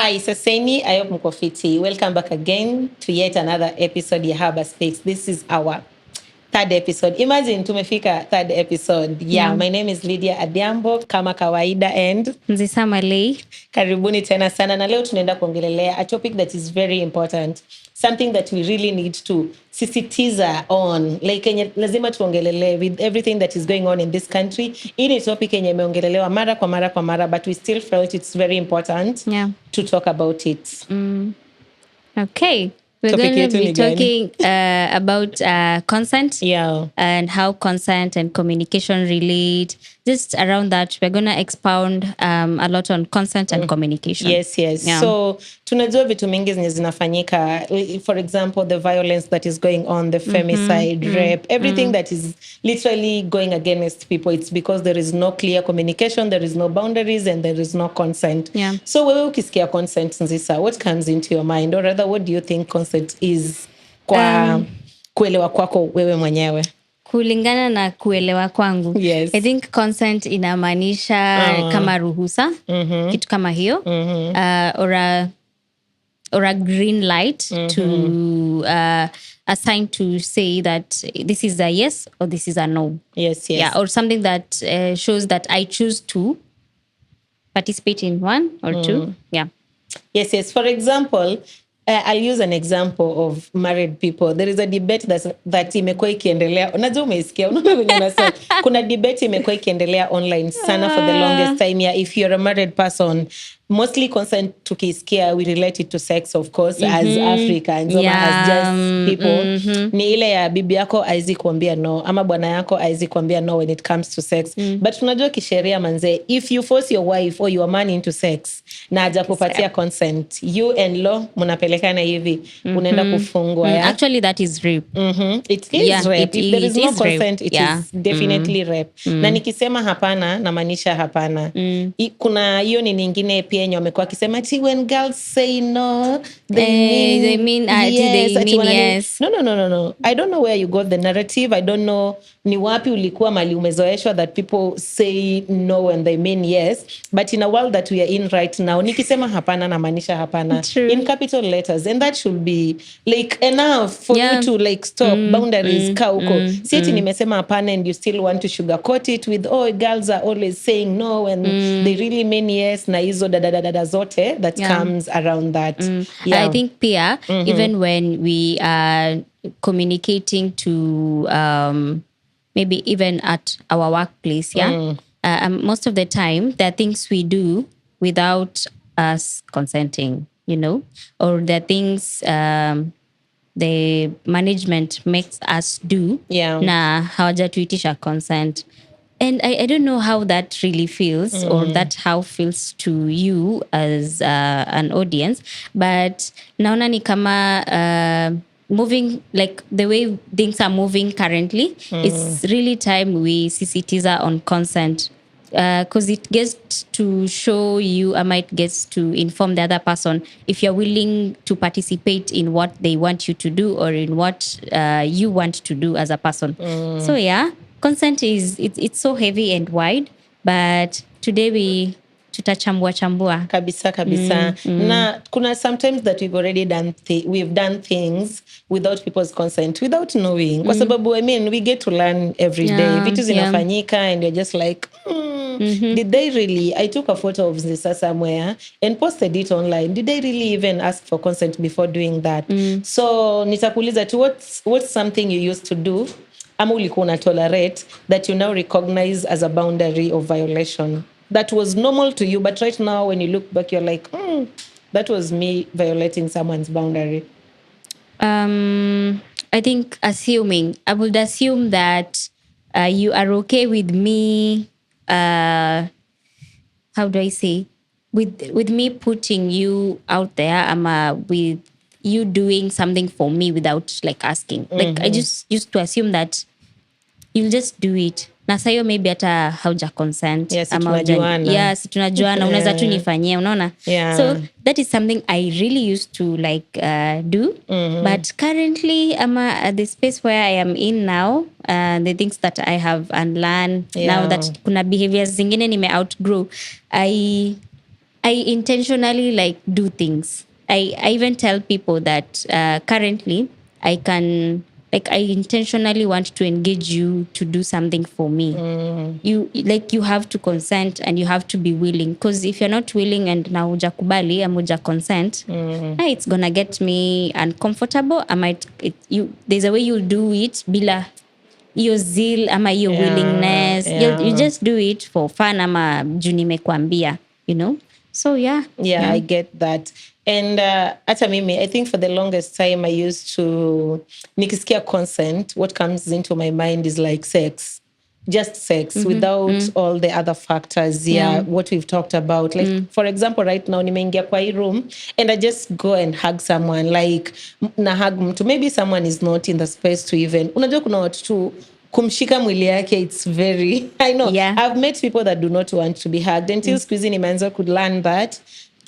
Hi, Saseni. I hope mko fiti. Welcome back again to yet another episode ya Haba Space. This is our third episode. Imagine tumefika third episode. Yeah, my name is Lydia Adhiambo kama kawaida and Nzisa Malay. Karibuni tena sana na leo tunaenda kuongelelea a topic that is very important. Something that we really need to sisitiza on. Like lazima tuongelelee with everything that is going on in this country. Hii ni topic yenye imeongelelewa mara kwa mara but we still felt it's very important to talk about it. Okay. We're going to be talking about consent and how consent and communication relate. Just around that, we're going to expound a lot on consent and communication. Yes. Yeah. So, tunajua vitu mingi zenye zinafanyika. For example, the violence that is going on, the femicide, rape, everything that is literally going against people. It's because there is no clear communication, there is no boundaries, and there is no consent. Yeah. So, wewe ukisikia consent, Nzisa, what comes into your mind? Or rather, what do you think consent is kwa kuelewa kwako wewe mwenyewe? Kulingana na kuelewa kwangu. Yes. I think consent inamaanisha kama ruhusa, kitu kama hiyo, or a green light to assign to say that this is a yes or this is a no. Yes. Yeah, or something that shows that I choose to participate in one or two. Yeah. Yes. For example, I'll use an example of married people. There is a debate that imekuwa ikiendelea. Unajua umeisikia, unaona venye unasema. Kuna debate imekuwa ikiendelea online sana for the longest time. Yeah, if you're a married person, mostly consent tukisikia, we relate it to sex, of course, as Africans, as just people. Ni ile ya bibi yako haizi kuambia no, ama bwana yako haizi kuambia no when it comes to sex. But tunajua kisheria manze, if you force your wife or your man into sex, na hajakupatia consent, you and law, munapelekana hivi, unaenda kufungwa. Yeah? Actually, that is rape. It is rape. If there is no consent, it is definitely rape. Na nikisema hapana, namaanisha hapana. Kuna hiyo ni nyingine pia yenye wamekuwa kisema ati when girls say no, they mean yes. No. I don't know where you got the narrative. I don't know ni wapi ulikuwa mali umezoeshwa that people say no when they mean yes. But in a world that we are in right now, nikisema hapana namaanisha hapana. True. In capital letters. And that should be like enough for you to like stop boundaries kauko. Si eti nimesema hapana and you still want to sugarcoat it with girls are always saying no when they really mean yes, na hizo dada zote that comes around that. I think pia even when we are communicating to maybe even at our workplace, most of the time there are things we do without us consenting, you know, or there are things the management makes us do na hawajatuitisha consent. And I don't know how that really feels or that how feels to you as an audience, but naona ni kama moving, like the way things are moving currently, it's really time we sisitiza on consent. Because it gets to show you, it gets to inform the other person if you're willing to participate in what they want you to do or in what you want to do as a person. So yeah, consent it's so heavy and wide, but today we tutachambua kabisa. Na kuna sometimes that we've already we've done things without people's consent, without knowing. Kwa sababu, I mean, we get to learn every day. Vitu zinafanyika and you're just like, did they really? I took a photo of Nzisa somewhere and posted it online. Did they really even ask for consent before doing that? So, nitakuuliza tu, what's something you used to do ama ulikuwa una tolerate that you now recognize as a boundary of violation? That was normal to you, but right now when you look back, you're like, that was me violating someone's boundary. I think I would assume that you are okay with me, how do I say, with me putting you out there, with you doing something for me without like asking. Like I just used to assume that you'll just do it. Na sayo maybe hata hauja consent. Yes, tunajuana. Si tunajuana. Unaweza tu nifanyia, unaona? Yeah. So that is something I really used to like do. But currently, at the space where I am in now, the things that I have unlearned, now that kuna behaviors zingine nime outgrow, I I intentionally like do things. I even tell people that currently I can, like, I intentionally want to engage you to do something for me. You have to consent and you have to be willing, because if you're not willing and na hujakubali ama huja consent, it's gonna get me uncomfortable. There's a way you'll do it bila your zeal ama your willingness. You just do it for fun ama juu nimekwambia, so yeah. I get that. And hata mimi, I think for the longest time I used to, nikisikia consent, what comes into my mind is like sex. Just sex without all the other factors, what we've talked about. Like, for example, right now, nimeingia kwa hii room and I just go and hug someone, like, na hug mtu. Maybe someone is not in the space to even, unajua kuna watu tu, kumshika mwili yake, it's very, I know. Yeah. I've met people that do not want to be hugged. Until siku hizi nimeanza could learn that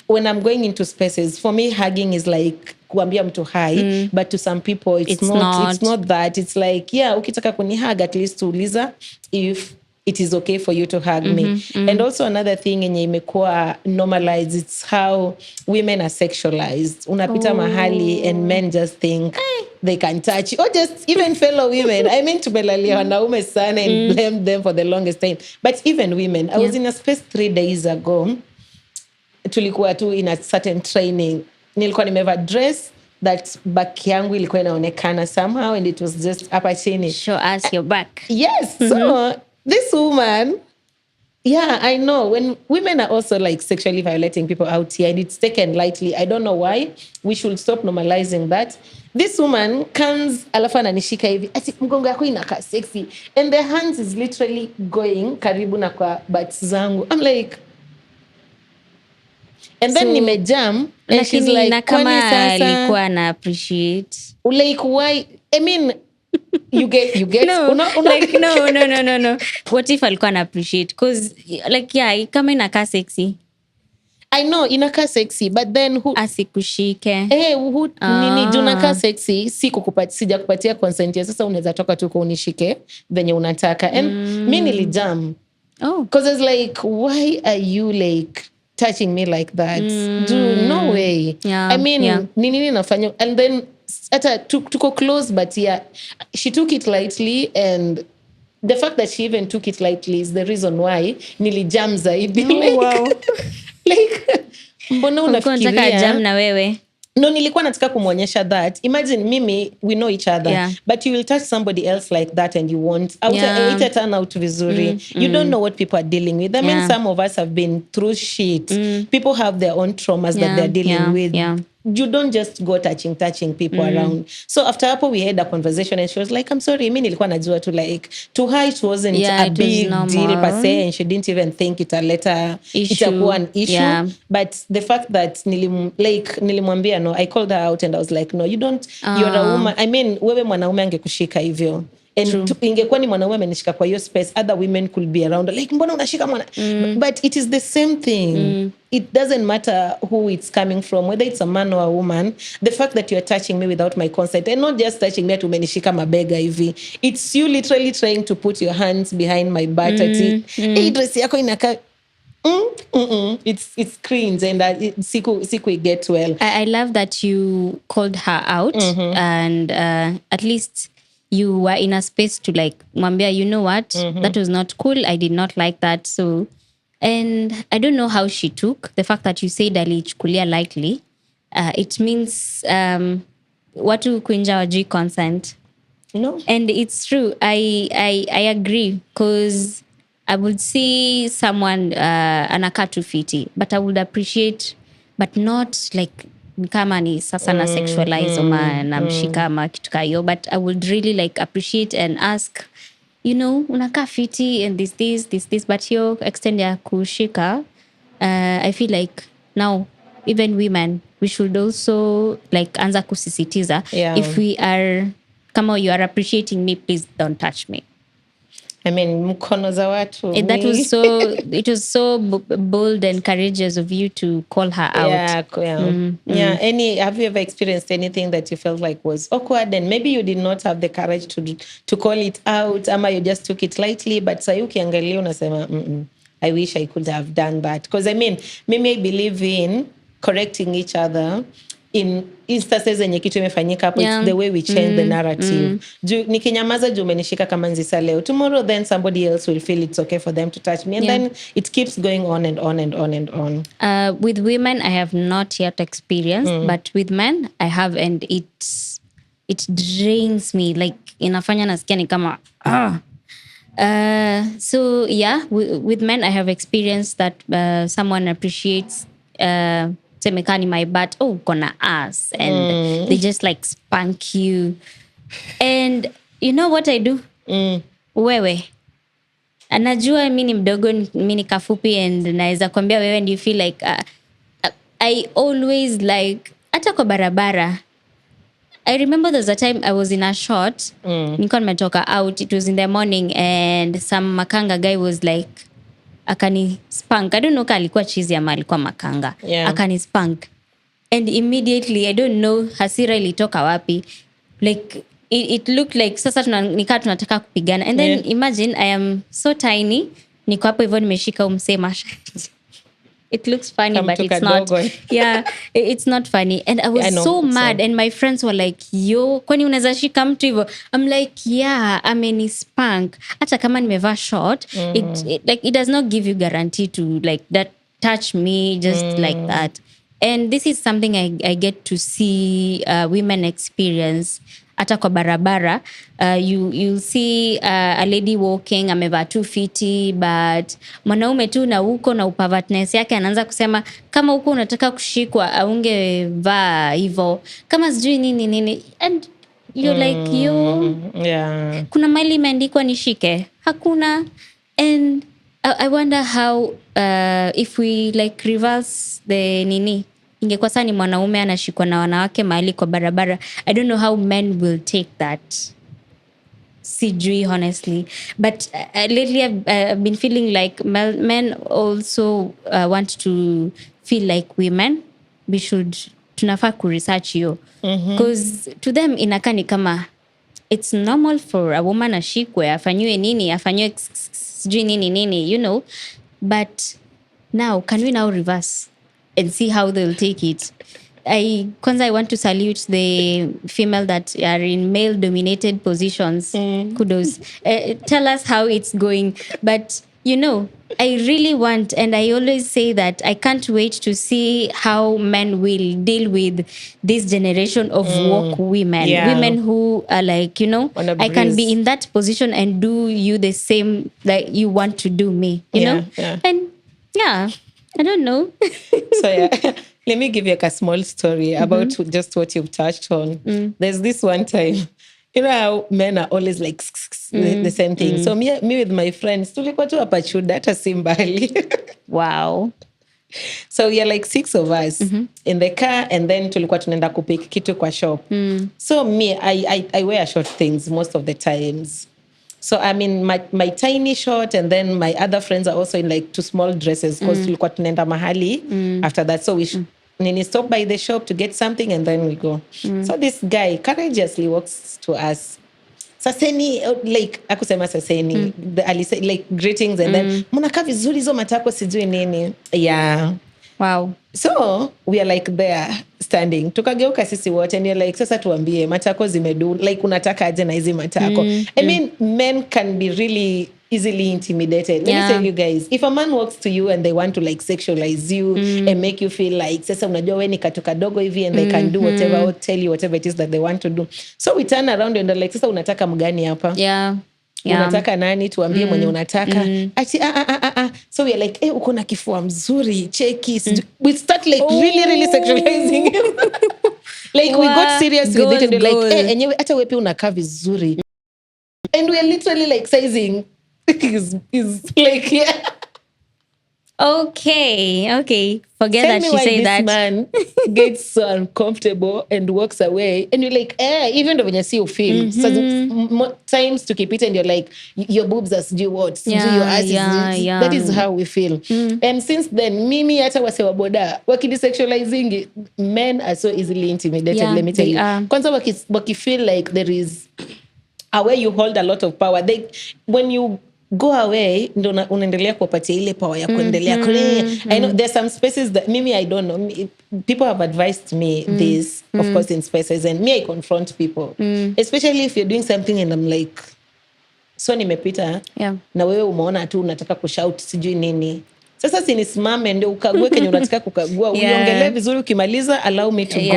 when I'm going into spaces, for me, hugging is like kuambia mtu hi, but to some people, it's not that. It's like, ukitaka kunihug, at least uliza if it is okay for you to hug me. And also another thing yenye imekuwa normalized, it's how women are sexualized. Unapita mahali and men just think they can touch you. Or just even fellow women. I mean, tumelalia wanaume sana and blame them for the longest time. But even women. I was in a space 3 days ago. Tulikuwa tu in a certain training. Nilikuwa nimeva dress that back yangu ilikuwa inaonekana somehow, and it was just hapa chini. Show us your back. Yes. So this woman, I know when women are also like sexually violating people out here and it's taken lightly. I don't know why. We should stop normalizing that. This woman comes, alafu ananishika hivi, ati mgongo yako inakaa sexy, and the hands is literally going karibu na kwa butts zangu. I'm like, and then nimejam, and she's like, na kama alikuwa na appreciate, like, why? I mean, you get no, like, no. What if alikuwa na appreciate? Because like, kama inakaa sexy, I know inakaa sexy, but then asikushike nini junakaa sexy, sijakupatia consent ya sasa, unaweza toka tu kwa unishike venye unataka. And mi nilijam, because I was like, why are you like touching me like that? No way. I mean, nini nafanya? And then ata tuko close, but she took it lightly, and the fact that she even took it lightly is the reason why nilijam zaidi. Wow. Like, mbona unafikiria jam na wewe? No, nilikuwa nataka kumwonyesha that. Imagine mimi, we know each other, but you will touch somebody else like that and you won't. Ita turn out vizuri. You don't know what people are dealing with. I mean, some of us have been through shit. People have their own traumas that they're dealing with. You don't just go touching people around. So after hapo, we had a conversation and she was like, I'm sorry, mi nilikuwa najua tu, like, to her it wasn't a big deal per se, and she didn't even think itakuwa an issue. But the fact that nilimwambia no, I called her out and I was like, no, you don't, you're a woman. I mean, wewe mwanaume angekushika hivyo. And ingekuwa ni mwanaume amenishika kwa hiyo space, other women could be around like, mbona unashika mwana? But it is the same thing. It doesn't matter who it's coming from, whether it's a man or a woman. The fact that you're touching me without my consent, and not just touching me at umenishika mabega hivi, it's you literally trying to put your hands behind my butt. Hey, dress yako inaka. It's cringe, and siku get well. I love that you called her out, and at least you were in a space to like, mwambia, you know what, that was not cool. I did not like that. So, and I don't know how she took the fact that you said alichukulia lightly. It means watu kuinja wajui consent. No. And it's true. I agree, because I would see someone anakaa tu fiti, but I would appreciate, but not like kama ni sasa na sexualize ama namshika ama kitu kayo, but I would really like appreciate and ask, unakaa fiti and this, but yo extend ya kushika. I feel like now even women, we should also like anza kusisitiza, if we are, kama you are appreciating me, please don't touch me. I mean, mkono za watu. That was it was so bold and courageous of you to call her out. Have you ever experienced anything that you felt like was awkward, and maybe you did not have the courage to call it out, ama you just took it lightly, but sahi ukiangalia unasema I wish I could have done that. Because I mean, mimi I believe in correcting each other in instances zenye kitu imefanyika hapo. It's the way we change the narrative. Nikinyamaza juu umenishika kama nzisa leo, tomorrow then somebody else will feel it's okay for them to touch me, and then it keeps going on and on and on and on. With women I have not yet experienced, but with men I have, and it drains me, like inafanya nasikia ni kama so yeah, with men I have experienced that someone appreciates semekani my butt, oh kona ass, and they just like spank you, and you know what I do? Wewe anajua mi ni mdogo, mi ni kafupi, and naweza kwambia wewe, and you feel like I always like, hata kwa barabara. I remember there was a time I was in a shot, nilikuwa nimetoka out, it was in the morning, and some makanga guy was like akani spank. I don't know kama alikuwa chizi ama alikuwa makanga. Akani spank, and immediately I don't know hasira ilitoka wapi, like it looked like sasa nikaa tunataka kupigana, and then imagine I am so tiny, niko hapo hivyo nimeshika umsema. It looks funny, but it's not. Yeah, it's not funny. And I was so mad, and my friends were like, yo, kwani unaweza shika mtu hivyo? I'm like, yeah, ameni spank. Hata kama nimevaa short, it does not give you guarantee to like that touch me just like that. And this is something I get to see women experience. Hata kwa barabara, you'll see a lady walking, amevaa tu fiti, but mwanaume tu na uko na upavatness yake anaanza kusema kama uko unataka kushikwa aungevaa hivyo, kama sijui nini, and you're like, yo, kuna mali imeandikwa nishike? Hakuna. And I wonder how if we like reverse the nini, ingekuwa sasa ni mwanaume anashikwa na wanawake mahali kwa barabara, I don't know how men will take that. Sijui, honestly. But lately I've been feeling like men also want to feel like women. We should, tunafaa kuresearch hiyo. Because to them inakaa ni kama it's normal for a woman ashikwe, afanywe nini, afanywe sijui nini, you know. But now, can we now reverse and see how they'll take it? I want to salute the female that are in male-dominated positions. Kudos. Tell us how it's going. But, you know, I really want, and I always say that I can't wait to see how men will deal with this generation of woke women. Women who are like, you know, I can be in that position and do you the same like you want to do me, you know? And yeah, I don't know. So yeah, let me give you a small story about just what you've touched on. There's this one time, you know how men are always like the same thing. So me with my friends, tulikuwa tu hapa Chuda, hata si mbali. Wow. So we are like 6 of us in the car, and then tulikuwa tunaenda kupick kitu kwa shop. So me, I wear short things most of the times. So I'm in my tiny short, and then my other friends are also in like 2 small dresses because tulikuwa tunaenda mahali after that. So we stop by the shop to get something, and then we go. So this guy courageously walks to us. Saseni, like akusema saseni, alisa, like greetings, and then mnakaa vizuri hizo matako sijui nini. Yeah. Wow. So we are like there standing. Tukageuka sisi wote, and you're like, sasa tuambie matako zimedu, like unataka aje na hizi matako. I mean, men can be really easily intimidated. Let me tell you guys, if a man walks to you and they want to like sexualize you and make you feel like sasa unajua wewe ni katu kadogo hivi, and they can do whatever or tell you whatever it is that they want to do. So we turn around and they're like, sasa unataka mgani hapa? Unataka nani? Tuambie mwenye unataka. Ati so we are like, uko na kifua mzuri, cheki. We start like really sexualizing him. Like we got serious with it, and we're like, enyewe hata wewe pia unakaa vizuri. And we are literally like sizing is like, yeah. Okay. Forget Tell that me she why said this that. man gets so uncomfortable and walks away, and you're like, even though when you see you feel, so times to keep it, and you're like, your boobs are do what, do your ass is that is how we feel. And since then, mimi hata wase wa boda wakidisexualizing, men are so easily intimidated. Let me tell you, kwanza waki feel like there is a way you hold a lot of power. When you go away, ndo unaendelea kuwapatia ile power ya kuendelea. I know there's some spaces that mimi I don't know, people have advised me this, of course, in spaces, and me I confront people, especially if you're doing something and I'm like, so nimepita na wewe umeona tu unataka kushout sijui nini. Sasa sinisimame ndio ukague kenye unataka kukagua, uiongelee vizuri, ukimaliza allow me to go.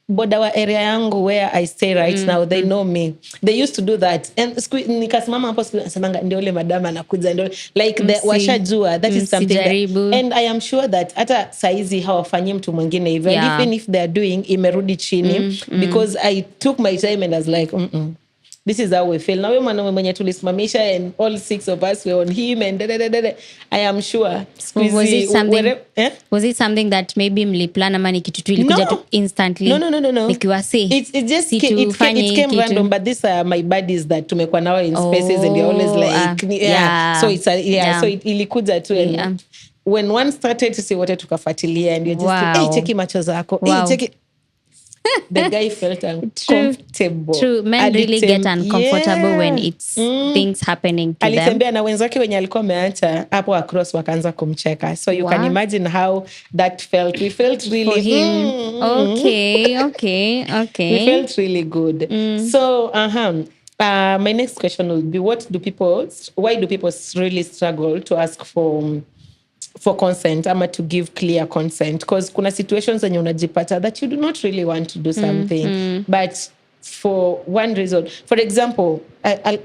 Boda wa area yangu where I stay right now, they know me. They used to do that. And nikasimama hapo nasemanga ndio ile madama anakuja ndio like washajua that is something that, and I am sure that hata saizi hawafanyi mtu mwingine hivyo, even if they are doing imerudi chini, because I took my time and I was like this is how we feel. Na wewe mwanaume mwenye tulisimamisha and all 6 of us were on him and I am sure. Was it something that maybe mliplan ama ni kitu tu ilikuja tu instantly? No. Nikiwasi. It just it came random, but these are my buddies that tumekuwa nao in spaces and they're always like so it's so it ilikuja tu and when one started to say wote tukafuatilia and you're just hey, cheki macho zako. Hey, cheki. The guy felt uncomfortable. True. Men really get uncomfortable when it's things happening to them. Alitembea na wenzake wenye alikuwa ameacha hapo across wakaanza kumcheka. So you can imagine how that felt. We felt really for him. Okay. We felt really good. So my next question will be, why do people really struggle to ask for consent ama to give clear consent? Because kuna situations zenye unajipata that you do not really want to do something, but for one reason. For example, I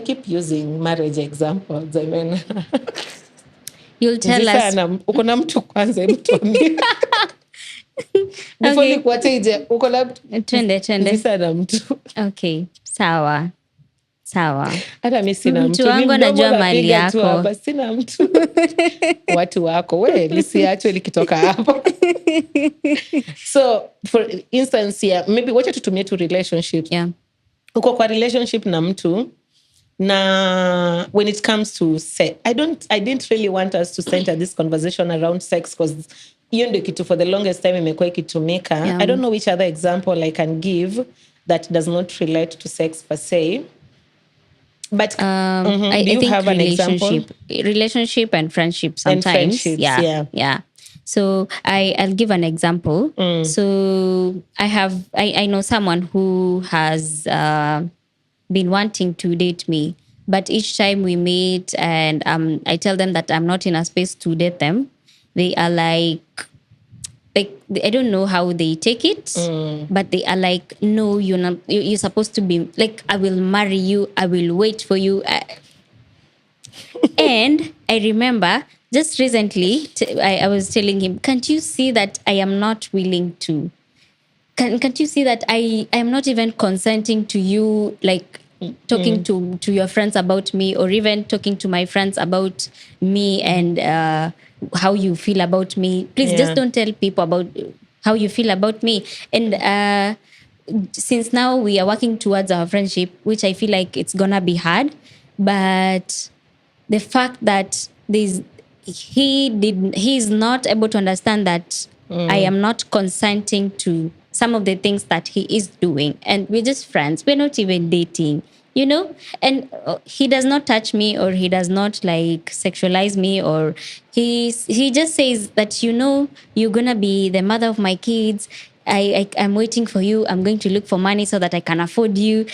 keep using marriage examples. I mean, you'll tell us. Uko na mtu kwanza mtuambie. Before nikuache ije, uko na twende sana mtu. Okay, sawa. Hata mimi sina mtu wangu anajua mali yako. Sina mtu. Watu wako we lisiachwe likitoka hapo. So for instance, maybe wacha tutumie tu relationship. Uko kwa relationship na mtu na when it comes to sex, I didn't really want us to center this conversation around sex because hiyo ndio kitu for the longest time imekuwa ikitumika. I don't know which other example I can give that does not relate to sex per se. But I think have relationship and friendship sometimes. Yeah. So I'll give an example. So I know someone who has been wanting to date me, but each time we meet and I tell them that I'm not in a space to date them, they are like I don't know how they take it, but they are like, no, you're supposed to be like, I will marry you, I will wait for you. And I remember just recently, I was telling him, can't you see that I am not willing to? Can't you see that I am not even consenting to you, like talking to your friends about me, or even talking to my friends about me and how you feel about me. Please just don't tell people about how you feel about me. And since now we are working towards our friendship, which I feel like it's gonna be hard, but the fact that he's not able to understand that I am not consenting to some of the things that he is doing, and we're just friends, we're not even dating, and he does not touch me, or he does not like sexualize me, or he just says that you're gonna be the mother of my kids, I'm waiting for you, I'm going to look for money so that I can afford you.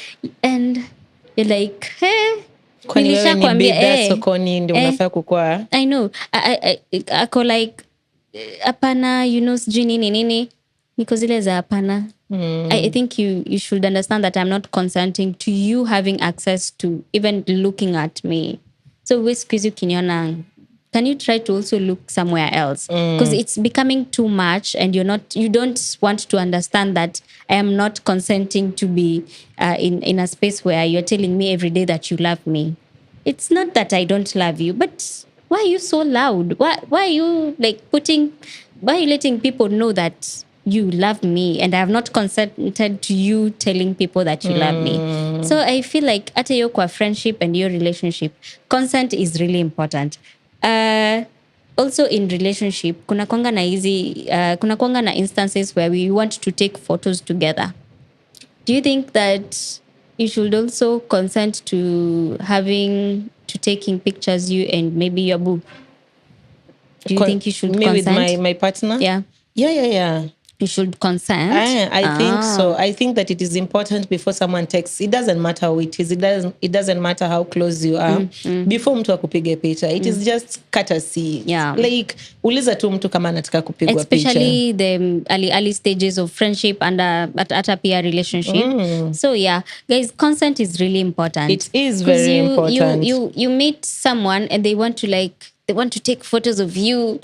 And you're like, hey, sokoni ndio unafaa kukua. I know. Ako like hapana, sijui nini niko zile za hapana. I think you should understand that I'm not consenting to you having access to even looking at me. So can you try to also look somewhere else? Because it's becoming too much, and you don't want to understand that I am not consenting to be in a space where you're telling me every day that you love me. It's not that I don't love you, but why are you so loud? Why are you why are you letting people know that you love me, and I have not consented to you telling people that you love me? So I feel like hata hiyo kwa friendship and your relationship, consent is really important. Also in relationship, kuna kwanga na instances where we want to take photos together. Do you think that you should also consent to having to taking pictures, you and maybe your boo? Do you think you should me consent? with my partner? Yeah. Yeah. You should consent. I think so. I think that it is important before someone takes. It doesn't matter who it is. It doesn't matter how close you are. Before mtu akupige picha, it is just courtesy. Yeah. Like uliza tu mtu kama anataka kupigwa picha. Especially the early stages of friendship and at a peer relationship. So yeah, guys, consent is really important. It is very important. You meet someone and they want to take photos of you.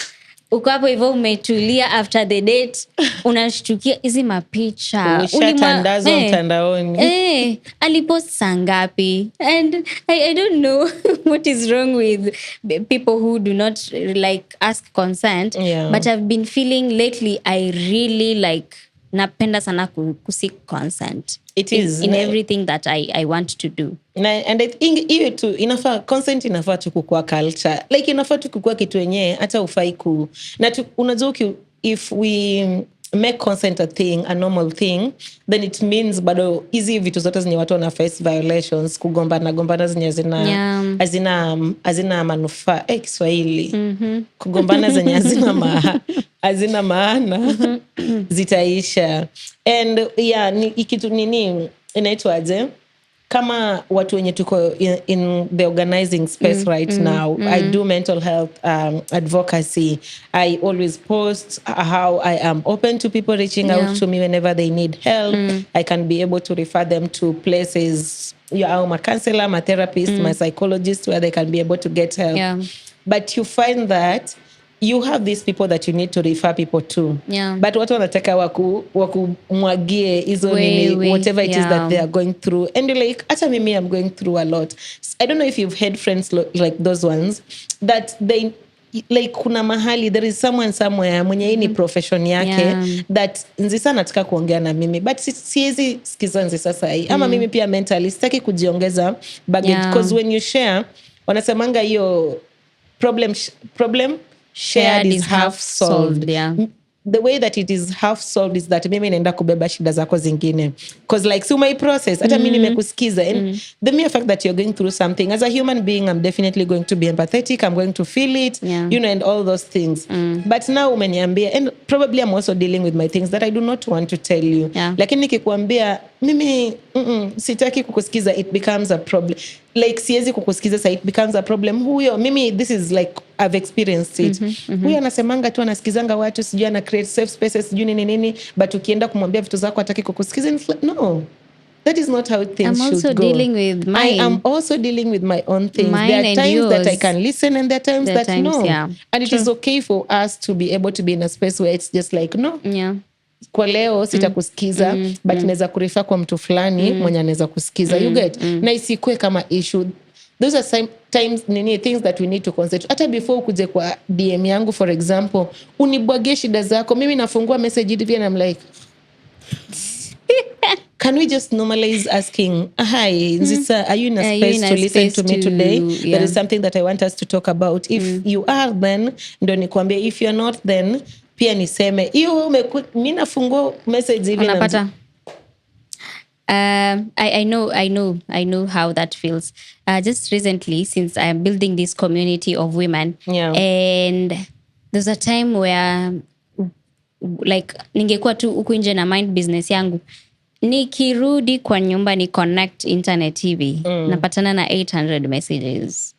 Uko hapo hivyo umetulia after the date, unashtukia hizi mapicha ushatandazwa mtandaoni. Alipost saa ngapi? And I don't know what is wrong with people who do not like ask consent. Yeah. But I've been feeling lately I really like napenda sana kuseek consent. It is in everything that I want to do. And I think hiyo tu consent inafaa tu kukua culture. Like inafaa tu kukua kitu yenyewe hata ufai ku. Na unajua if we make consent a normal thing, then it means bado hizi vitu zote zenye watu wana face violations, kugombana zenye hazina manufaa Kiswahili. Kugombana zenye hazina maana zitaisha. And yeah, ikitu nini inaitwaje? Kama watu wenye tuko in the organizing space right now, I do mental health advocacy. I always post how I am open to people reaching out to me whenever they need help. I can be able to refer them to places, my counselor, my therapist, my psychologist, where they can be able to get help. Yeah. But you find that you have these people that you need to refer people to. Yeah. But watu wanataka wakumwagie hizo nini, whatever it is that they are going through. And you're like, hata mimi I'm going through a lot. I don't know if you've had friends like those ones that they like kuna mahali there is someone somewhere mwenye hii ni profession yake that nzisa nataka kuongea na mimi but siwezi sikiza nzisa sahi ama mimi pia mentally sitaki kujiongeza baggage because when you share wanasemanga hiyo problem shared is half solved. Yeah. The way that it is half solved is that mimi naenda kubeba shida zako zingine because like so my process hata mimi nimekusikiza and the mere fact that you're going through something as a human being I'm definitely going to be empathetic, I'm going to feel it, and all those things. But now umeniambia and probably I'm also dealing with my things that I do not want to tell you. Lakini nikikuambia mimi sitaki kukusikiza it becomes a problem. Like siwezi kukusikiza sa it becomes a problem. Huyo mimi this is like I've experienced it. Huyo anasemanga tu anasikizanga watu sijui ana create safe spaces sijui nini but ukienda kumwambia vitu zako hataki kukusikiza no. That is not how things should go. Dealing with mine. I am also dealing with my own things. Mine there are times yours. that I can listen and there are times that no. Yeah. And it is okay for us to be able to be in a space where it's just like no. Yeah. Kwa leo sitakusikiza but naweza kurifa kwa mtu fulani mwenye anaweza kusikiza you get na isikue kama issue. Those are sometimes things that we need to consider. Hata before ukuje kwa DM yangu for example unibwagie shida zako mimi nafungua message hivi and I'm like can we just normalize asking hi Nzisa, are you in a space to listen to me today? There is something that I want us to talk about. If you are then ndo nikwambie, if you're not then pia niseme hiyo mimi nafungua message hivi unapata. I know how that feels. Just recently, since I'm building this community of women, and there's a time where like ningekuwa tu huku nje na mind business yangu, nikirudi kwa nyumba ni connect internet TV napatana na 800 messages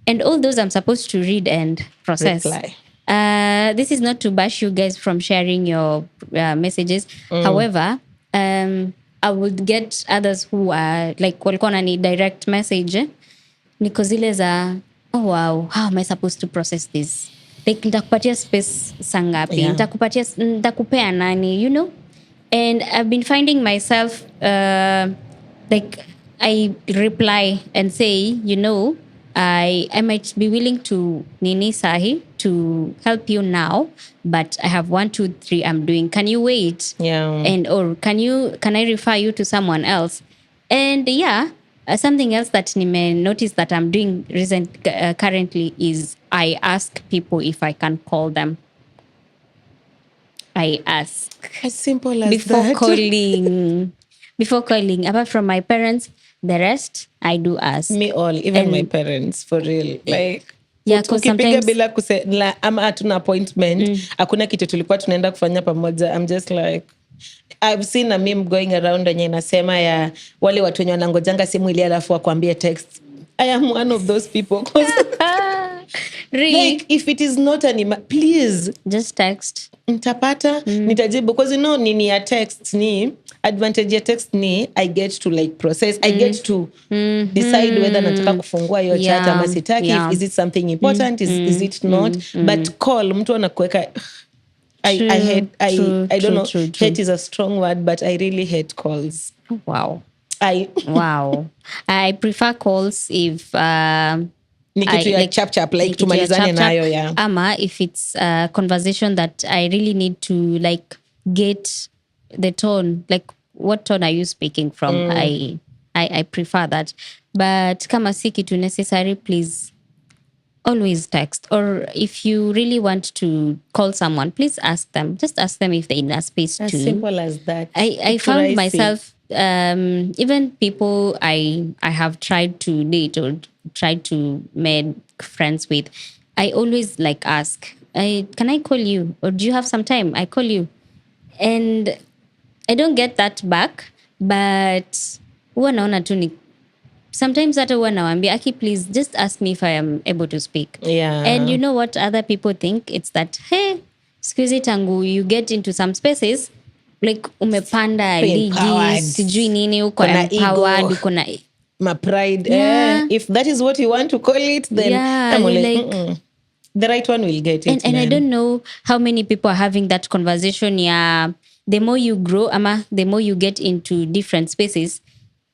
and all those I'm supposed to read and process. Reply. This is not to bash you guys from sharing your messages. However, I would get others who are like walikuwa wanani direct message niko zile za oh wow, how am I supposed to process this? Like nitakupatia space sangapi? Nitakupea nani, And I've been finding myself like I reply and say, I might be willing to nini sahi to help you now, but I have 1, 2, 3 I'm doing. Can you wait? And or can I refer you to someone else? And something else that nime noticed that I'm doing currently is I ask people if I can call them. I ask as simple as before that. calling. Before calling, apart from my parents, The rest I do ask. Me all, even my parents, for real. Like, Yeah, 'cause ukipiga sometimes- bila ama hatuna appointment, hakuna kitu tulikuwa tunaenda kufanya pamoja. I'm just like, I've seen a meme going around yenye inasema ya wale watu wenye wanangojanga simu ili alafu wakwambie text. I am one of those people. 'Cause Really? like, if it is not please, Just text. nitapata, nitajibu. Because nini ya text ni, advantage ya text ni, I get to like process, I get to decide whether nataka kufungua hiyo chat Yeah, ama sitaki. yeah. Is it something important? Is it not? But call, mtu anakuweka, I hate, I don't know, True. hate is a strong word, but I really hate calls. Wow. Wow. I prefer calls if Ni kitu ya chap, like tumalizane nayo, yeah. Ama if it's a conversation that I really need to like get the tone, like what tone are you speaking from? I prefer that. But kama si kitu necessary, please always text. Or if you really want to call someone, please ask them. Just ask them if they're in a space As to. simple as that. I found myself, even people I have tried to date or tried to make friends with, I always like ask, can I call you? Or do you have some time? I call you. And I don't get that back, but huwa naona tu ni sometimes hata huwa nawambia, Aki, please just ask me if I am able to speak. Yeah. And you know what other people think? It's that, hey, excuse it, tangu you get into some spaces, like umepanda ligi, sijui nini, uko empowered, uko na my pride. Yeah. If that is what you want to call it, then Yeah, I'm you like, the right one will get it. And I don't know how many people are having that conversation. Yeah, the more you grow, ama the more you get into different spaces,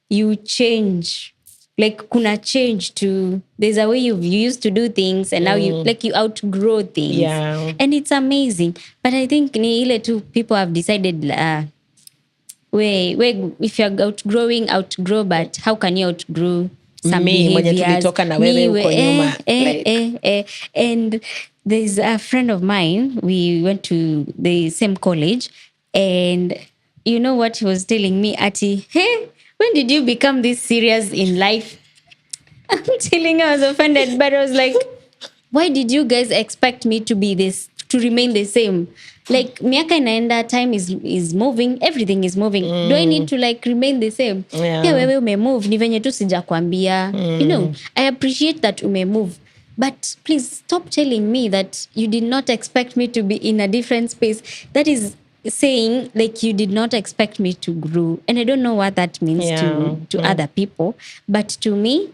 you change. Like kuna change to, there's a way you used to do things and now you outgrow things. Yeah. And it's amazing. But I think ni ile tu people have decided, if you're outgrow, but how can you outgrow some behaviors? Tulitoka na wewe uko nyuma. And there's a friend of mine, we went to the same college, and you know what he was telling me, Ati, hey, when did you become this serious in life? I'm telling her I was offended, but I was like, why did you guys expect me to be this, to remain the same? Like, miaka inaenda, time is moving, everything is moving. Do I need to like remain the same? Yeah. Pia wewe umemove, ni venye tu sijakwambia. You know, I appreciate that umemove. But please stop telling me that you did not expect me to be in a different space. That is saying like you did not expect me to grow. And I don't know what that means to other people. But to me,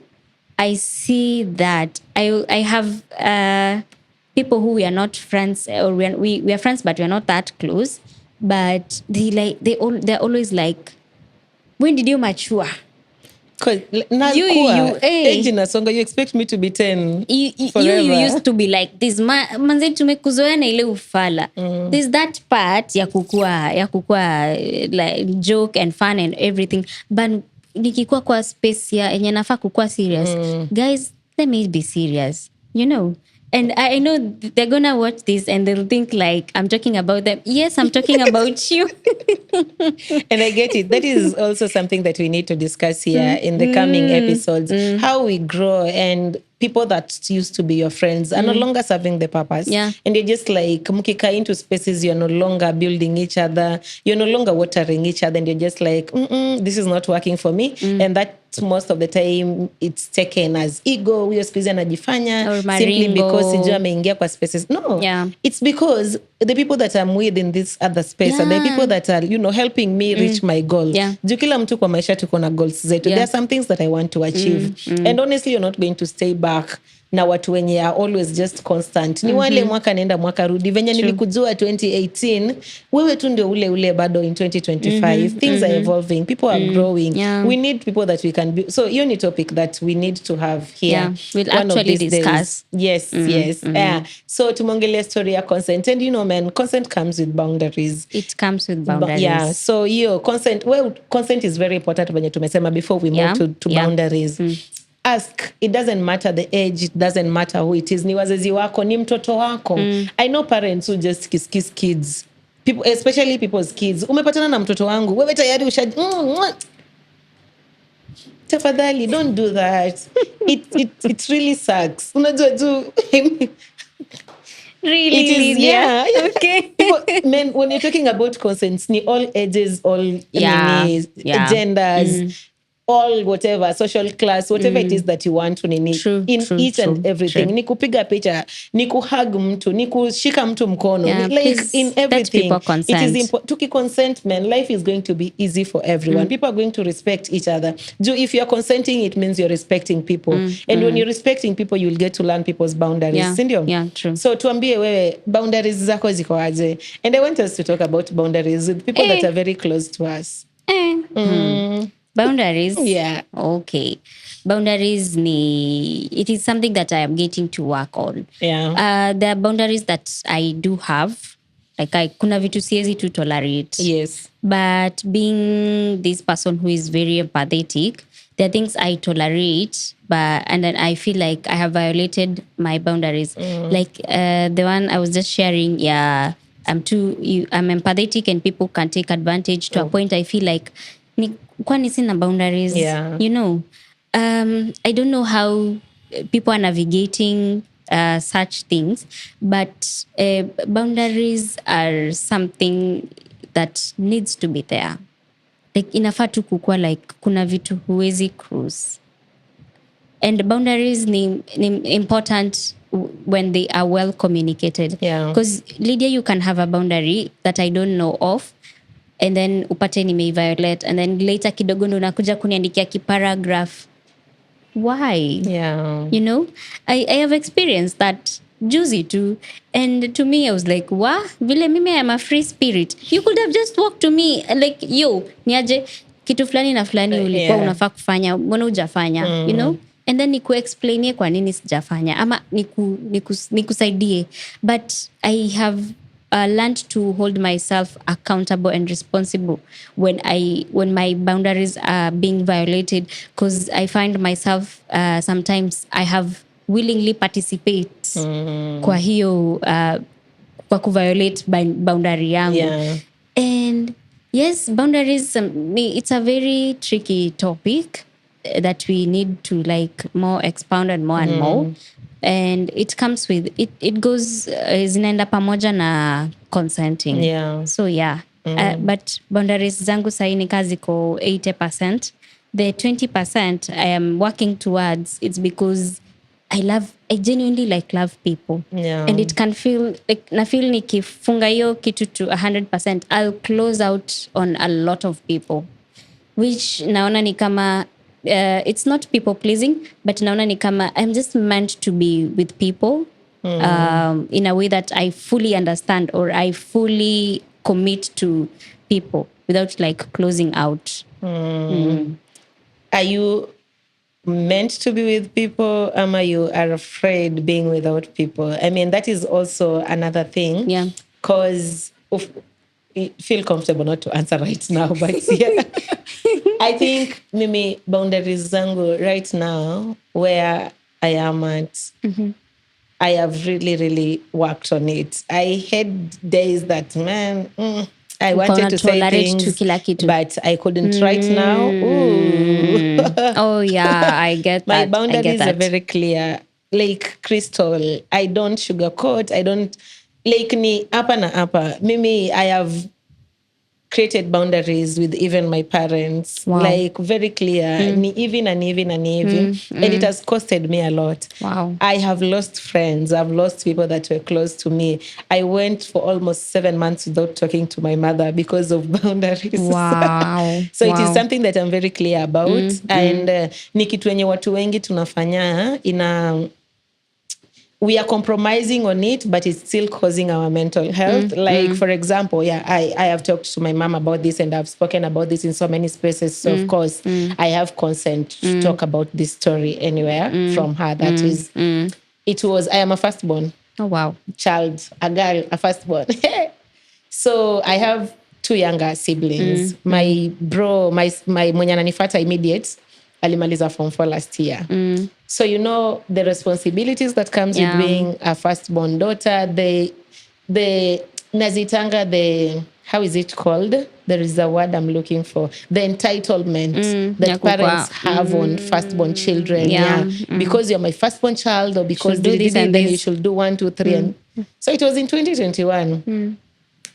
I see that I have people who we are not friends, or we are friends, but we are not that close. But they're always like, when did you mature? Age inasonga, you expect me to be 10 forever. You used to be like this. Manze tumekuzoea na ile ufala. There's that part ya kukua like joke and fun and everything. But nikikuwa kwa space ya enye nafaa kukua serious. Guys, let me be serious. You know? And I know they're gonna watch this and they'll think like I'm talking about them. Yes, I'm talking about you. And I get it. That is also something that we need to discuss here in the coming episodes. How we grow, and people that used to be your friends are no longer serving the purpose. Yeah. And you're just like, mukika into spaces, you're no longer building each other. You're no longer watering each other. And you're just like, this is not working for me. And that most of the time it's taken as ego. Huyo siku hizi anajifanya simply because sijui ameingia kwa spaces. No, it's because the people that I'm with in this other space are the people that are, you know, helping me reach my goal. Juu kila mtu kwa maisha tuko na goals zetu. There are some things that I want to achieve. And honestly, you're not going to stay back na watu wenye are always just constant. Ni wale mwaka nenda mwaka rudi. Venye nilikujua 2018, wewe tu ndio ule bado in 2025. Things are evolving. People are growing. We need people that we can be. So hiyo ni topic that we need to have here. Yeah, we'll actually discuss. Days. Yes. So tumongelea story ya consent. And you know, man, consent comes with boundaries. It comes with boundaries. Yeah. So hiyo consent is very important venye tumesema before we move to boundaries. Ask. It doesn't matter the age. It doesn't matter who it is. Ni wazazi wako, ni mtoto wako. I know parents who just kiss kids. People, especially people's kids. Umepatana na mtoto wangu. Wewe tayari tafadhali don't do that. It really sucks. Unajua tu Really, it is, Lydia? yeah. Okay. People, men, when you're talking about consents, ni all ages, all Yeah, nini, yeah. genders, all whatever, social class, whatever it is that you want to nini, True, in true, each and true, everything. true. Ni kupiga picha, ni kuhug mtu, ni kushika mtu mkono, Yeah, like in please let everything. people It is consent. important. Tuki consent, man, life is going to be easy for everyone. People are going to respect each other. If you're consenting, it means you're respecting people. And when you're respecting people, you'll get to learn people's boundaries. Yeah, Sindio? yeah, true. So tuambie wewe, boundaries zako ziko aje? And I want us to talk about boundaries with people that are very close to us. Boundaries. Yeah. Okay. Boundaries it is something that I am getting to work on. Yeah. There are boundaries that I do have. Like kuna vitu siezi to tolerate. Yes. But being this person who is very empathetic, there are things I tolerate, and then I feel like I have violated my boundaries. Like the one I was just sharing, yeah, I'm empathetic and people can take advantage to a point I feel like kwani sina boundaries. Yeah. You know, I don't know how people are navigating such things, but boundaries are something that needs to be there. Like inafaa tu kukua like kuna vitu huwezi cruise. And boundaries ni important when they are well communicated. Yeah. Because Lydia, you can have a boundary that I don't know of, and then upate nimei violate, and then later kidogo ndo unakuja kuniandikia kiparagraph. Why? Yeah. You know, I have experienced that juicy too. And to me, I was like, wah, vile mimi I am a free spirit. You could have just walked to me like, yo, niaje, kitu fulani na fulani ulikuwa unafaa kufanya, mbona hujafanya, you know? And then niku-explainie kwa nini sijafanya, ama nikusaidie. But I have learned to hold myself accountable and responsible when my boundaries are being violated, because I find myself sometimes I have willingly participate kwa hiyo kwa kuviolate boundary yangu. Yeah. And yes, boundaries, it's a very tricky topic that we need to like more expound on more and more. And it comes with it goes zinaenda pamoja na consenting. Yeah. So yeah. But boundaries zangu sahi ni kazi ko 80%. The 20% I am working towards, it's because I genuinely love people. Yeah. And it can feel like na feel nikifunga hiyo kitu to 100%, I'll close out on a lot of people, which naona ni kama it's not people pleasing, but naona ni kama I'm just meant to be with people in a way that I fully understand, or I fully commit to people without like closing out. Are you meant to be with people, or you are afraid being without people? I mean, that is also another thing. Yeah. Because feel comfortable not to answer right now, but yeah. I think mimi boundaries zangu right now, where I am at, I have really, really worked on it. I had days that, man, I wanted to say things, but I couldn't right now. Ooh. Oh yeah, I get that. My boundaries are very clear, like crystal. I don't sugarcoat. I don't like ni apa na apa. Mimi, I have created boundaries with even my parents. Wow. Like very clear. Ni even. And it has costed me a lot. Wow. I have lost friends. I've lost people that were close to me. I went for almost 7 months without talking to my mother because of boundaries. Wow. So it is something that I'm very clear about. And ni kitu yenye watu wengi tunafanya we are compromising on it, but it's still causing our mental health. For example, I have talked to my mom about this, and I've spoken about this in so many spaces. So of course, I have consent to talk about this story anywhere from her. That is, I am a firstborn. Oh, wow. Child, a girl, a firstborn. So I have 2 younger siblings. My bro, my mwenye ananifuata immediate, alimaliza form 4 last year. So you know the responsibilities that comes with being a firstborn daughter. The nazitanga, how is it called? there is a word I'm looking for. The entitlement that ya parents kukua. have on firstborn children. Yeah. Because you're my firstborn child, or because Should do this and then you this. should do 1, 2, 3. And so it was in 2021.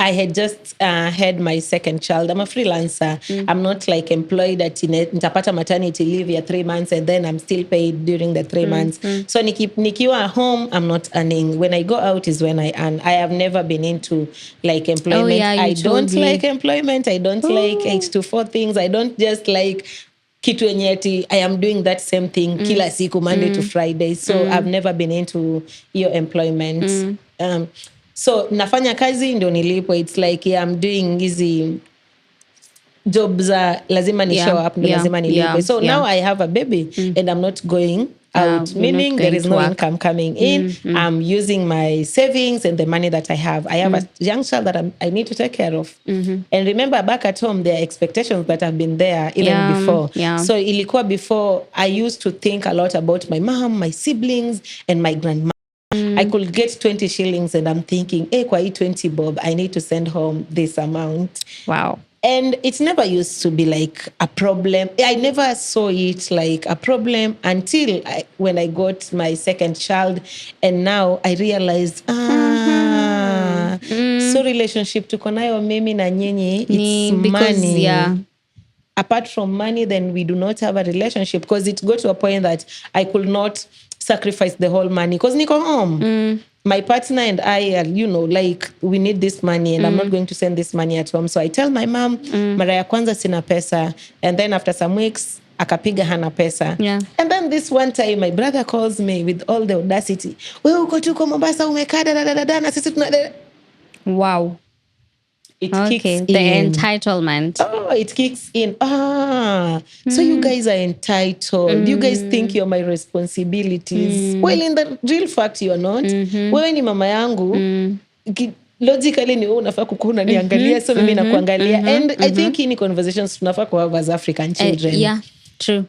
I had just had my second child. I'm a freelancer. I'm not like employed at nitapata maternity leave ya 3 months and then I'm still paid during the 3 months. So nikiwa home, I'm not earning. When I go out is when I earn. I have never been into like employment. Oh, yeah, you I don't told me. like employment. I don't like 8 to 4 things. I don't just like kitu yenye ati I am doing that same thing kila siku Monday to Friday. So I've never been into your employment. So nafanya kazi ndio nilipo. It's like I'm doing hizi job za lazima ni show up ndio lazima nilipe. So now I have a baby and I'm not going out, you're not meaning going there is to no work. income coming in. I'm using my savings and the money that I have. I have a young child that I need to take care of. And remember, back at home, there are expectations that have been there even before. So ilikuwa before, I used to think a lot about my mom, my siblings, and my grandma. I could get 20 shillings and I'm thinking, hey, kwa hii 20 bob, I need to send home this amount. Wow. And it never used to be like a problem. I never saw it like a problem until when I got my second child. And now I realized, so relationship tuko nayo mimi na nyinyi, it's Because, money. yeah. Apart from money, then we do not have a relationship, because it got to a point that I could not sacrifice the whole money because niko home. My partner and I are, like, we need this money and I'm not going to send this money at home. So I tell my mom, mara ya kwanza sina pesa. And then after some weeks, akapiga hana pesa. Yeah. And then this one time, my brother calls me with all the audacity. Wewe uko tu kwa Mombasa umekaa da na sisi tuna. Wow. It Okay, kicks the in. entitlement. Oh, it kicks in. So you guys are entitled. You guys think you're my responsibilities. Well, in the real fact, you are not. Wewe ni mama yangu. Logically ni wewe unafaa kukuwa unaniangalia, so mimi nakuangalia. And I think in conversations tunafaa kuhave as African children. Yeah, true.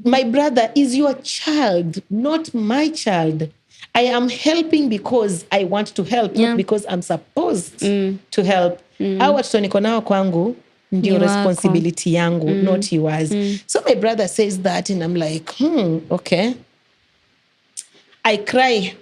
My brother is your child, not my child. I am helping because I want to help, not because I'm supposed to help. Hao watoto niko nao kwangu ndio responsibility yangu, not yours. So my brother says that and I'm like, okay. I cry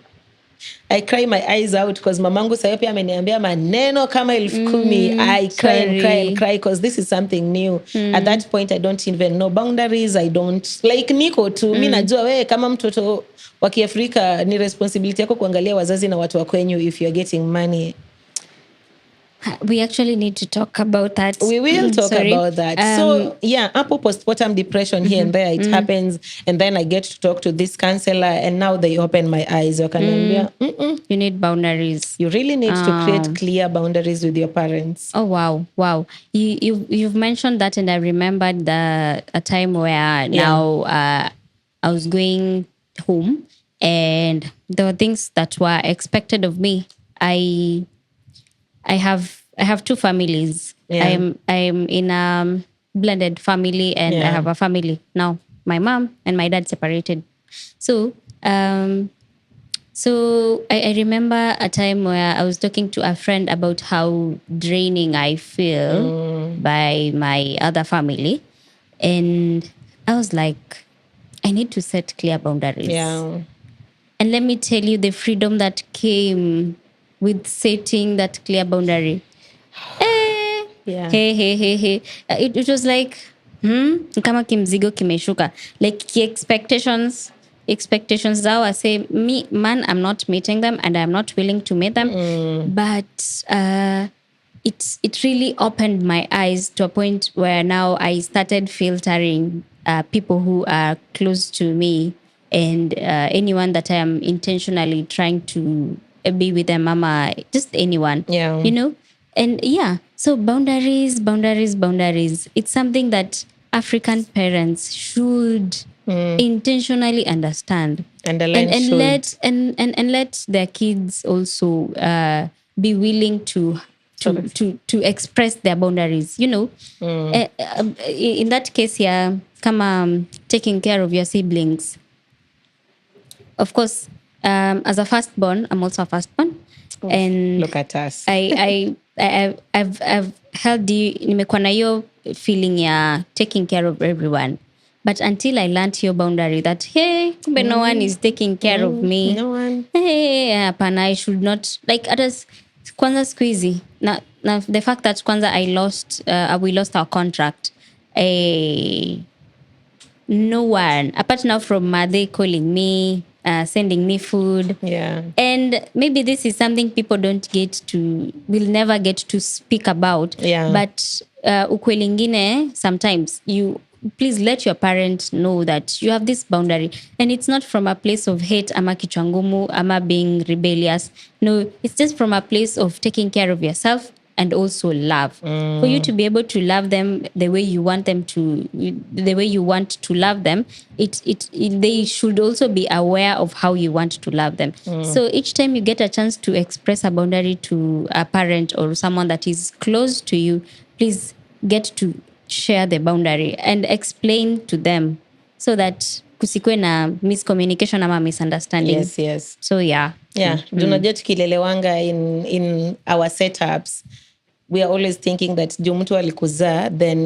my eyes out because mamangu sasa pia ameniambia maneno kama 10,000. I cry because this is something new. At that point I don't even know boundaries. I don't like niko tu. Mimi najua wewe kama mtoto wa Kiafrika ni responsibility yako kuangalia wazazi na watu wa kwenyu if you're getting money. We actually need to talk about that. We will talk about that. So, yeah, Apple postpartum depression here and there, it happens. And then I get to talk to this counselor and now they open my eyes. You need boundaries. You really need to create clear boundaries with your parents. Oh, wow. You've mentioned that and I remembered a time where now I was going home and there were things that were expected of me. I have two families. Yeah. I'm in a blended family and I have a family now. My mom and my dad separated. So I remember a time where I was talking to a friend about how draining I feel by my other family. And I was like, I need to set clear boundaries. Yeah. And let me tell you the freedom that came with setting that clear boundary. Yeah. Hey. It was like, kama kimzigo kimeshuka. Like expectations zao, I say, I'm not meeting them and I'm not willing to meet them. But it really opened my eyes to a point where now I started filtering people who are close to me and anyone that I am intentionally trying to be with a mama, just anyone, and so boundaries. It's something that African parents should intentionally understand and let their kids also be willing to express their boundaries, in that case come taking care of your siblings. Of course, as a firstborn, I'm also a firstborn. And Look at us. I've held you, nimekuwa na hiyo feeling ya taking care of everyone, but until I learned your boundary that hey, kumbe no one is taking care of me. No one. Hey, hapana, I should not like others. Kwanza siku hizi na the fact that kwanza we lost our contract, no one apart now from Mother calling me, sending me food. Yeah. And maybe this is something people will never get to speak about. Yeah. But ukweli ingine, sometimes please let your parents know that you have this boundary, and it's not from a place of hate ama kichwa ngumu ama being rebellious. No, it's just from a place of taking care of yourself and also love. For you to be able to love them the way you want to love them, they should also be aware of how you want to love them. So each time you get a chance to express a boundary to a parent or someone that is close to you, please get to share the boundary and explain to them so that kusikwe na miscommunication ama misunderstanding. Yes. So yeah. Tunajua tukilelewanga in our setups, we are always thinking that juu mtu alikuzaa, then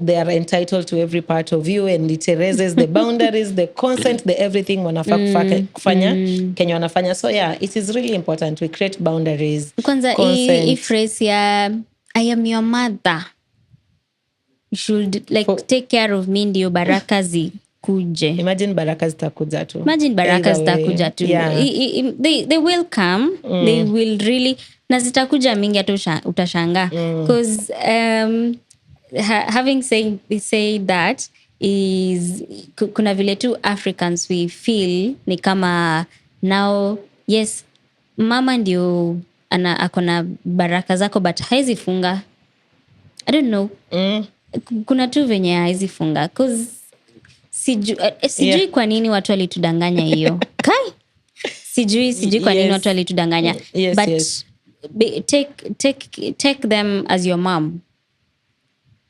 they are entitled to every part of you, and it erases the boundaries, the consent, the everything wanafaa kufanya kenye wanafanya. So yeah, it is really important we create boundaries. Kwanza hii phrase ya I am your mother, you should take care of me ndio baraka zikuje. Imagine baraka zitakuja tu. Yeah. They will come. They will really, na zitakuja mingi hata utashangaa. Because having said that, is kuna vile tu Africans we feel ni kama now, yes, mama ndio akona baraka zako but haizi funga. I don't know. Kuna tu venye haizi funga because sijui kwa nini watu walitudanganya hiyo. Kai? Sijui kwa nini watu walitudanganya. Yes. Take them as your mom.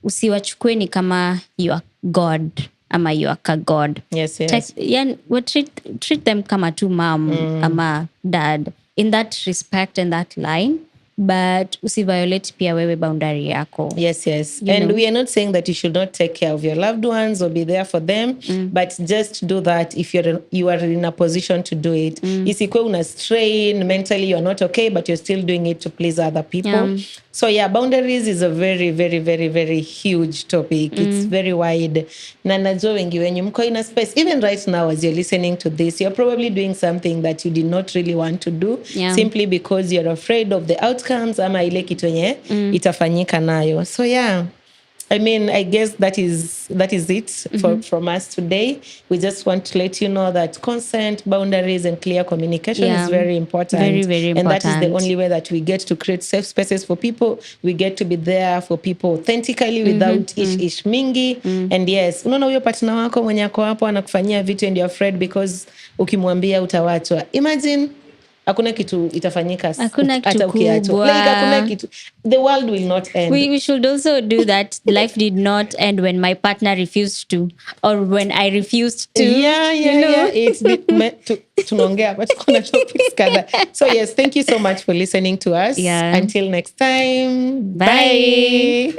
Usiwachukue ni kama you are God ama you are ka God. Yes. Treat them kama tu mom ama dad in that respect and that line. But usiviolate pia wewe boundary yako. Yes. And we are not saying that you should not take care of your loved ones or be there for them, but just do that if you are in a position to do it. Isikwe una strain mentally, you are not okay, but you're still doing it to please other people. So yeah, boundaries is a very, very, very, very huge topic. It's very wide. Na najua wengi wenyu mko in a space. Even right now as you're listening to this, you're probably doing something that you did not really want to do, simply because you're afraid of the outcomes ama ile kitu yenye itafanyika nayo. So yeah, I mean, I guess that is it from us today. We just want to let you know that consent, boundaries, and clear communication is very important. Very, very important. And that is the only way that we get to create safe spaces for people. We get to be there for people authentically without ish mingi. And yes, unaona huyo partner wako mwenye ako hapo anakufanyia vitu and you're afraid because ukimwambia utawachwa. Imagine hakuna kitu itafanyika hata ukiachwa. Like hakuna kitu. The world will not end. We should also do that. Life did not end when my partner refused to, or when I refused to. Yeah. It's meant to tunaongea but kuna topics kada. So yes, thank you so much for listening to us. Yeah. Until next time. Bye.